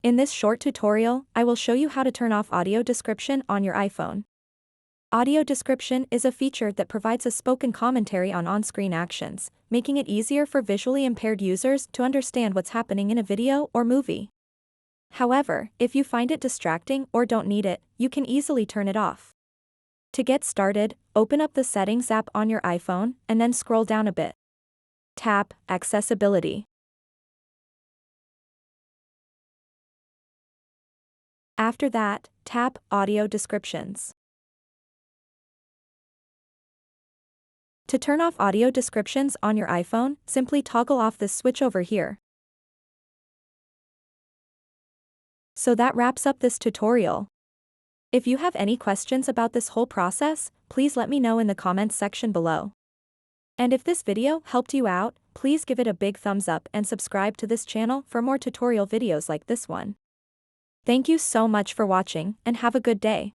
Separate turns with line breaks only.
In this short tutorial, I will show you how to turn off audio description on your iPhone. Audio description is a feature that provides a spoken commentary on on-screen actions, making it easier for visually impaired users to understand what's happening in a video or movie. However, if you find it distracting or don't need it, you can easily turn it off. To get started, open up the Settings app on your iPhone and then scroll down a bit. Tap Accessibility. After that, tap Audio Descriptions. To turn off audio descriptions on your iPhone, simply toggle off this switch over here. So that wraps up this tutorial. If you have any questions about this whole process, please let me know in the comments section below. And if this video helped you out, please give it a big thumbs up and subscribe to this channel for more tutorial videos like this one. Thank you so much for watching and have a good day.